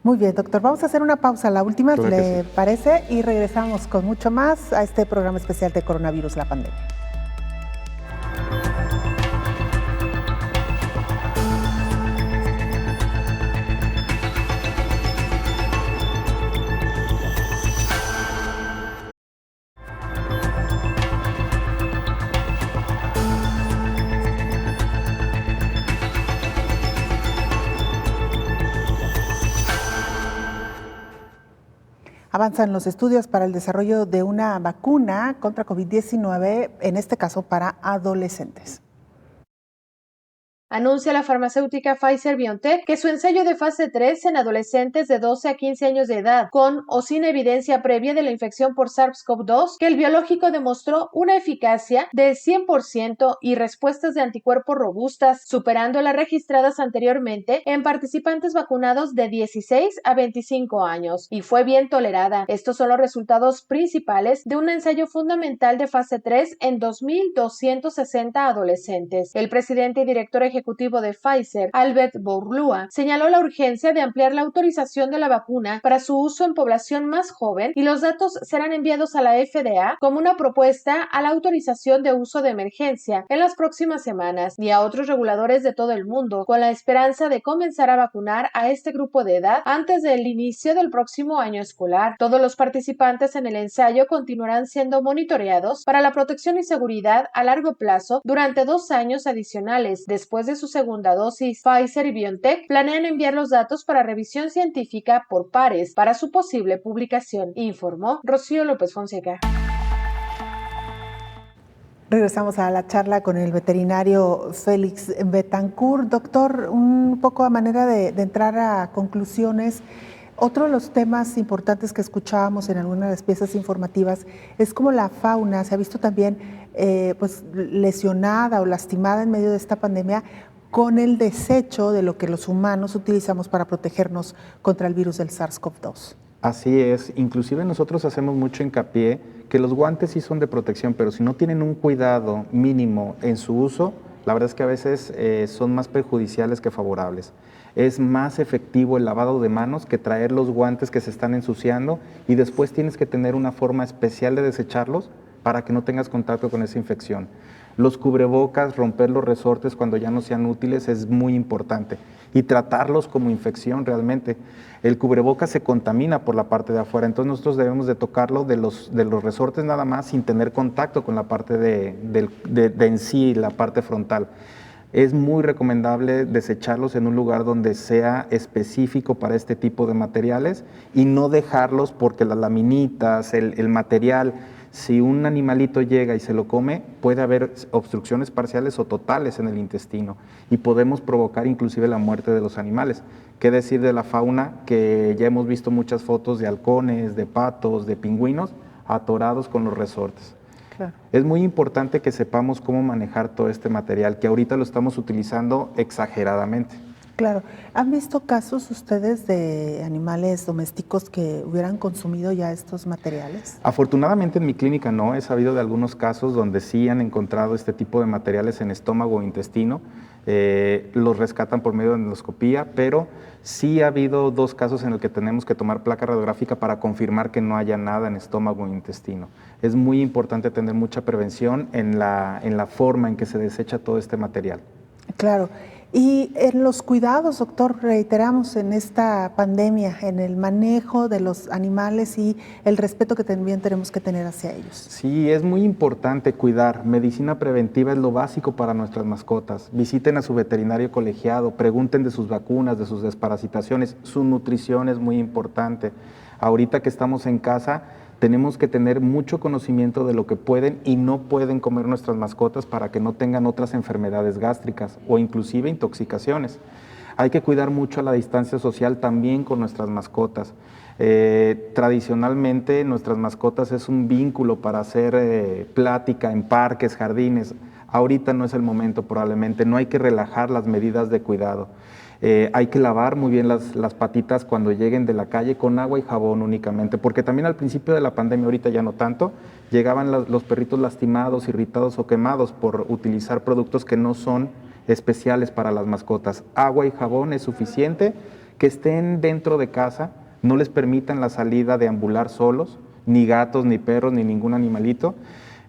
Muy bien, doctor. Vamos a hacer una pausa, la última, Claro ¿le sí. parece? Y regresamos con mucho más a este programa especial de Coronavirus, la pandemia. Avanzan los estudios para el desarrollo de una vacuna contra COVID-19, en este caso para adolescentes. Anuncia la farmacéutica Pfizer-BioNTech que su ensayo de fase 3 en adolescentes de 12 a 15 años de edad, con o sin evidencia previa de la infección por SARS-CoV-2, que el biológico demostró una eficacia del 100% y respuestas de anticuerpos robustas, superando las registradas anteriormente en participantes vacunados de 16 a 25 años, y fue bien tolerada. Estos son los resultados principales de un ensayo fundamental de fase 3 en 2.260 adolescentes. El presidente y director ejecutivo de Pfizer, Albert Bourla, señaló la urgencia de ampliar la autorización de la vacuna para su uso en población más joven y los datos serán enviados a la FDA como una propuesta a la autorización de uso de emergencia en las próximas semanas y a otros reguladores de todo el mundo, con la esperanza de comenzar a vacunar a este grupo de edad antes del inicio del próximo año escolar. Todos los participantes en el ensayo continuarán siendo monitoreados para la protección y seguridad a largo plazo durante 2 años adicionales. Después de su segunda dosis, Pfizer y BioNTech planean enviar los datos para revisión científica por pares para su posible publicación, informó Rocío López Fonseca. Regresamos a la charla con el veterinario Félix Betancourt. Doctor, un poco a manera de entrar a conclusiones, otro de los temas importantes que escuchábamos en algunas de las piezas informativas es cómo la fauna se ha visto también pues lesionada o lastimada en medio de esta pandemia con el desecho de lo que los humanos utilizamos para protegernos contra el virus del SARS-CoV-2. Así es, inclusive nosotros hacemos mucho hincapié que los guantes sí son de protección, pero si no tienen un cuidado mínimo en su uso, la verdad es que a veces son más perjudiciales que favorables. Es más efectivo el lavado de manos que traer los guantes que se están ensuciando y después tienes que tener una forma especial de desecharlos para que no tengas contacto con esa infección. Los cubrebocas, romper los resortes cuando ya no sean útiles es muy importante y tratarlos como infección realmente. El cubrebocas se contamina por la parte de afuera, entonces nosotros debemos de tocarlo de los resortes nada más sin tener contacto con la parte de en sí, la parte frontal. Es muy recomendable desecharlos en un lugar donde sea específico para este tipo de materiales y no dejarlos porque las laminitas, el material, si un animalito llega y se lo come, puede haber obstrucciones parciales o totales en el intestino y podemos provocar inclusive la muerte de los animales. ¿Qué decir de la fauna? Que ya hemos visto muchas fotos de halcones, de patos, de pingüinos atorados con los resortes. Claro. Es muy importante que sepamos cómo manejar todo este material, que ahorita lo estamos utilizando exageradamente. Claro. ¿Han visto casos ustedes de animales domésticos que hubieran consumido ya estos materiales? Afortunadamente en mi clínica no, he sabido de algunos casos donde sí han encontrado este tipo de materiales en estómago o intestino, los rescatan por medio de endoscopía, pero sí ha habido 2 casos en los que tenemos que tomar placa radiográfica para confirmar que no haya nada en estómago o intestino. Es muy importante tener mucha prevención en la forma en que se desecha todo este material. Claro. Y en los cuidados, doctor, reiteramos en esta pandemia, en el manejo de los animales y el respeto que también tenemos que tener hacia ellos. Sí, es muy importante cuidar. Medicina preventiva es lo básico para nuestras mascotas. Visiten a su veterinario colegiado, pregunten de sus vacunas, de sus desparasitaciones. Su nutrición es muy importante. Ahorita que estamos en casa, tenemos que tener mucho conocimiento de lo que pueden y no pueden comer nuestras mascotas para que no tengan otras enfermedades gástricas o inclusive intoxicaciones. Hay que cuidar mucho la distancia social también con nuestras mascotas. Tradicionalmente nuestras mascotas es un vínculo para hacer plática en parques, jardines. Ahorita no es el momento probablemente, no hay que relajar las medidas de cuidado. Hay que lavar muy bien las patitas cuando lleguen de la calle con agua y jabón únicamente, porque también al principio de la pandemia, ahorita ya no tanto, llegaban los perritos lastimados, irritados o quemados por utilizar productos que no son especiales para las mascotas. Agua y jabón es suficiente, que estén dentro de casa, no les permitan la salida de ambular solos, ni gatos, ni perros, ni ningún animalito.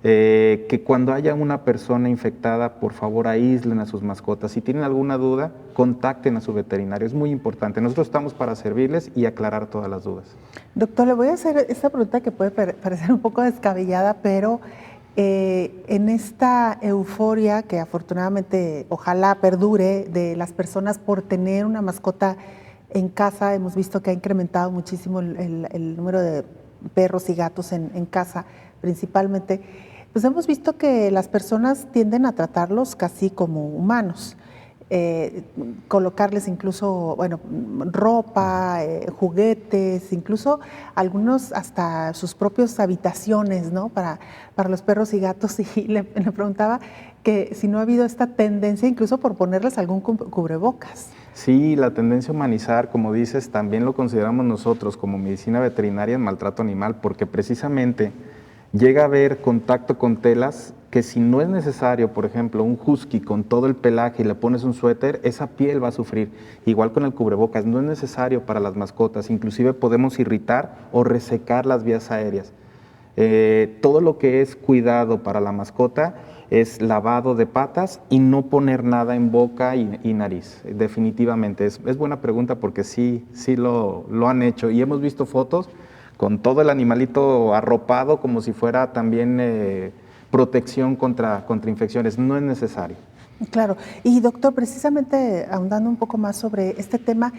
Que cuando haya una persona infectada, por favor aíslen a sus mascotas. Si tienen alguna duda, contacten a su veterinario. Es muy importante. Nosotros estamos para servirles y aclarar todas las dudas. Doctor, le voy a hacer esta pregunta que puede parecer un poco descabellada, pero en esta euforia que afortunadamente ojalá perdure de las personas por tener una mascota en casa, hemos visto que ha incrementado muchísimo el número de perros y gatos en casa principalmente. Pues hemos visto que las personas tienden a tratarlos casi como humanos. colocarles incluso, ropa, juguetes, incluso algunos hasta sus propias habitaciones, ¿no? Para los perros y gatos. Y le preguntaba que si no ha habido esta tendencia incluso por ponerles algún cubrebocas. Sí, la tendencia a humanizar, como dices, también lo consideramos nosotros como medicina veterinaria en maltrato animal, porque precisamente llega a haber contacto con telas que si no es necesario, por ejemplo, un husky con todo el pelaje y le pones un suéter, esa piel va a sufrir. Igual con el cubrebocas, no es necesario para las mascotas, inclusive podemos irritar o resecar las vías aéreas. Todo lo que es cuidado para la mascota es lavado de patas y no poner nada en boca y nariz, definitivamente. Es buena pregunta porque sí lo han hecho y hemos visto fotos con todo el animalito arropado como si fuera también protección contra infecciones. No es necesario. Claro. Y doctor, precisamente ahondando un poco más sobre este tema,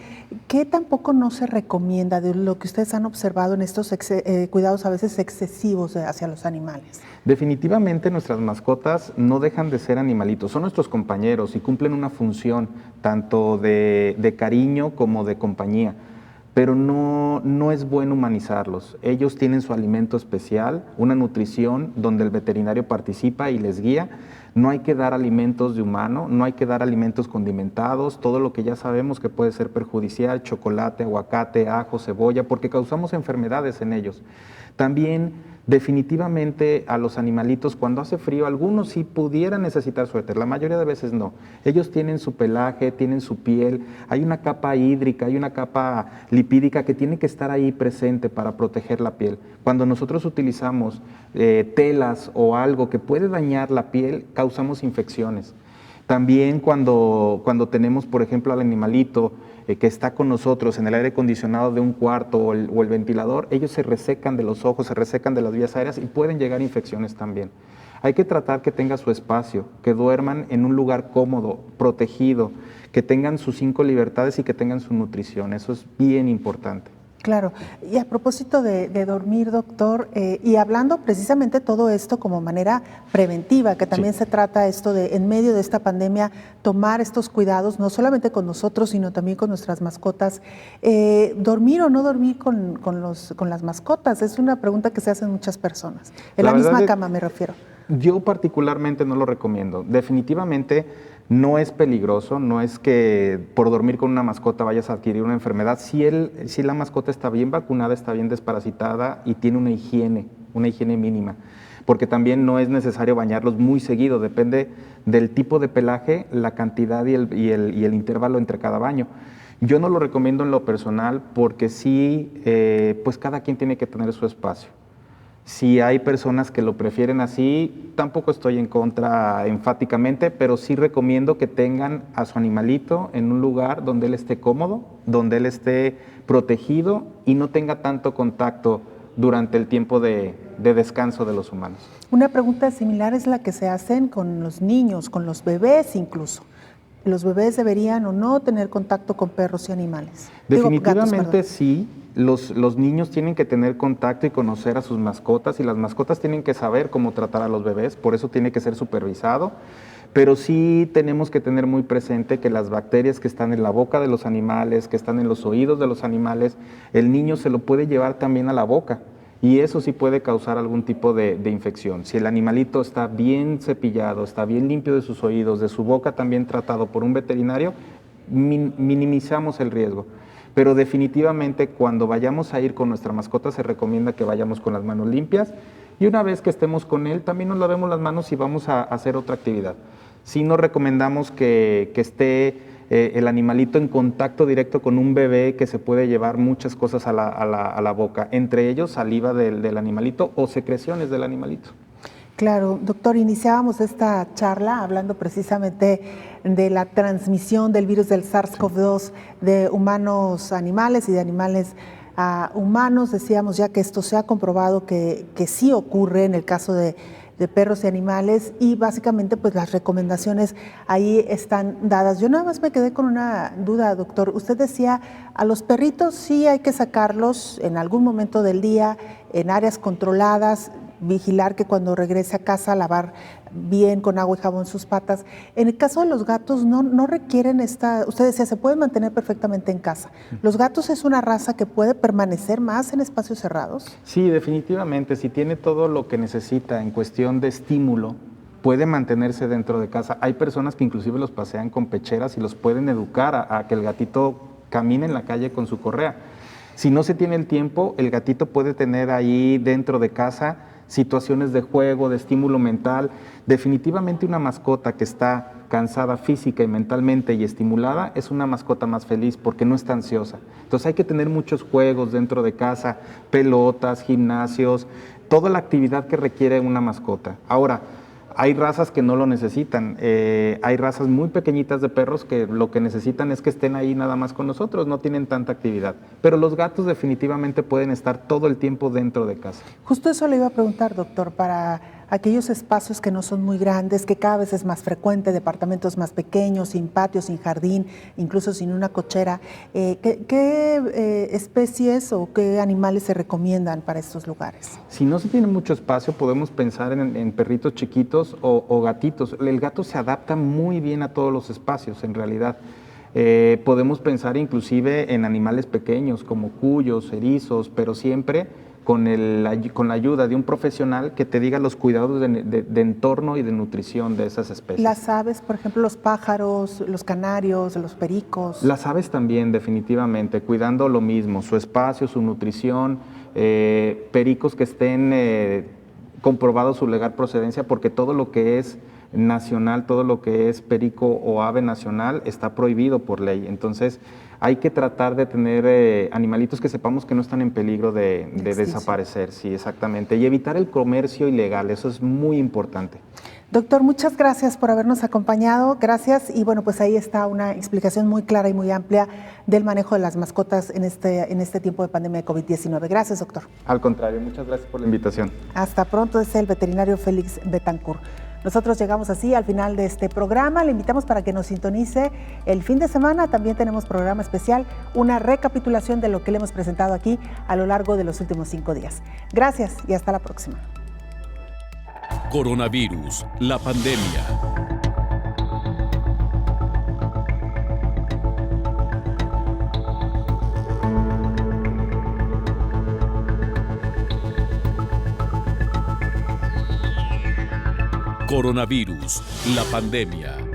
¿qué tampoco no se recomienda de lo que ustedes han observado en estos cuidados a veces excesivos hacia los animales? Definitivamente nuestras mascotas no dejan de ser animalitos, son nuestros compañeros y cumplen una función tanto de cariño como de compañía. Pero no es bueno humanizarlos. Ellos tienen su alimento especial, una nutrición donde el veterinario participa y les guía. No hay que dar alimentos de humano, no hay que dar alimentos condimentados, todo lo que ya sabemos que puede ser perjudicial, chocolate, aguacate, ajo, cebolla, porque causamos enfermedades en ellos. También definitivamente a los animalitos cuando hace frío, algunos sí pudieran necesitar suéter, la mayoría de veces no. Ellos tienen su pelaje, tienen su piel, hay una capa hídrica, hay una capa lipídica que tiene que estar ahí presente para proteger la piel. Cuando nosotros utilizamos telas o algo que puede dañar la piel, causamos infecciones. También cuando tenemos, por ejemplo, al animalito que está con nosotros en el aire acondicionado de un cuarto o el ventilador, ellos se resecan de los ojos, se resecan de las vías aéreas y pueden llegar infecciones también. Hay que tratar que tenga su espacio, que duerman en un lugar cómodo, protegido, que tengan sus 5 libertades y que tengan su nutrición. Eso es bien importante. Claro, y a propósito de dormir, doctor, y hablando precisamente todo esto como manera preventiva, que también se trata esto de, en medio de esta pandemia, tomar estos cuidados, no solamente con nosotros, sino también con nuestras mascotas. ¿Dormir o no dormir con las mascotas? Es una pregunta que se hacen muchas personas. En la misma cama me refiero. Yo particularmente no lo recomiendo. Definitivamente no es peligroso, no es que por dormir con una mascota vayas a adquirir una enfermedad. Si la mascota está bien vacunada, está bien desparasitada y tiene una higiene mínima. Porque también no es necesario bañarlos muy seguido, depende del tipo de pelaje, la cantidad y el intervalo entre cada baño. Yo no lo recomiendo en lo personal porque sí, pues cada quien tiene que tener su espacio. Si hay personas que lo prefieren así, tampoco estoy en contra enfáticamente, pero sí recomiendo que tengan a su animalito en un lugar donde él esté cómodo, donde él esté protegido y no tenga tanto contacto durante el tiempo de descanso de los humanos. Una pregunta similar es la que se hacen con los niños, con los bebés incluso. ¿Los bebés deberían o no tener contacto con perros y animales? Definitivamente gatos, sí. Los niños tienen que tener contacto y conocer a sus mascotas y las mascotas tienen que saber cómo tratar a los bebés, por eso tiene que ser supervisado, pero sí tenemos que tener muy presente que las bacterias que están en la boca de los animales, que están en los oídos de los animales, el niño se lo puede llevar también a la boca y eso sí puede causar algún tipo de infección. Si el animalito está bien cepillado, está bien limpio de sus oídos, de su boca también tratado por un veterinario, minimizamos el riesgo. Pero definitivamente cuando vayamos a ir con nuestra mascota se recomienda que vayamos con las manos limpias y una vez que estemos con él también nos lavemos las manos y vamos a hacer otra actividad. Sí nos recomendamos que esté el animalito en contacto directo con un bebé que se puede llevar muchas cosas a la boca, entre ellos saliva del animalito o secreciones del animalito. Claro, doctor, iniciábamos esta charla hablando precisamente de la transmisión del virus del SARS-CoV-2 de humanos a animales y de animales a humanos. Decíamos ya que esto se ha comprobado que sí ocurre en el caso de perros y animales y básicamente pues las recomendaciones ahí están dadas. Yo nada más me quedé con una duda, doctor. Usted decía, a los perritos sí hay que sacarlos en algún momento del día en áreas controladas. vigilar que cuando regrese a casa lavar bien con agua y jabón sus patas. En el caso de los gatos no requieren usted decía, se pueden mantener perfectamente en casa. ¿Los gatos es una raza que puede permanecer más en espacios cerrados? Sí, definitivamente, si tiene todo lo que necesita en cuestión de estímulo, puede mantenerse dentro de casa. Hay personas que inclusive los pasean con pecheras y los pueden educar a que el gatito camine en la calle con su correa. Si no se tiene el tiempo, el gatito puede tener ahí dentro de casa situaciones de juego, de estímulo mental. Definitivamente una mascota que está cansada física y mentalmente y estimulada es una mascota más feliz porque no está ansiosa. Entonces hay que tener muchos juegos dentro de casa, pelotas, gimnasios, toda la actividad que requiere una mascota. Ahora, hay razas que no lo necesitan, hay razas muy pequeñitas de perros que lo que necesitan es que estén ahí nada más con nosotros, no tienen tanta actividad. Pero los gatos definitivamente pueden estar todo el tiempo dentro de casa. Justo eso le iba a preguntar, doctor, para aquellos espacios que no son muy grandes, que cada vez es más frecuente, departamentos más pequeños, sin patio, sin jardín, incluso sin una cochera, ¿qué especies o qué animales se recomiendan para estos lugares? Si no se tiene mucho espacio, podemos pensar en perritos chiquitos o gatitos. El gato se adapta muy bien a todos los espacios, en realidad. Podemos pensar inclusive en animales pequeños como cuyos, erizos, pero siempre con la ayuda de un profesional que te diga los cuidados de entorno y de nutrición de esas especies. Las aves, por ejemplo, los pájaros, los canarios, los pericos. Las aves también, definitivamente, cuidando lo mismo, su espacio, su nutrición, pericos que estén comprobados su legal procedencia, porque todo lo que es nacional, todo lo que es perico o ave nacional está prohibido por ley. Entonces, hay que tratar de tener animalitos que sepamos que no están en peligro de desaparecer, sí, exactamente. Y evitar el comercio ilegal, eso es muy importante. Doctor, muchas gracias por habernos acompañado, gracias. Y bueno, pues ahí está una explicación muy clara y muy amplia del manejo de las mascotas en este tiempo de pandemia de COVID-19. Gracias, doctor. Al contrario, muchas gracias por la invitación. Hasta pronto, es el veterinario Félix Betancourt. Nosotros llegamos así al final de este programa. Le invitamos para que nos sintonice el fin de semana. También tenemos programa especial, una recapitulación de lo que le hemos presentado aquí a lo largo de los últimos 5 días. Gracias y hasta la próxima. Coronavirus, la pandemia. Coronavirus, la pandemia.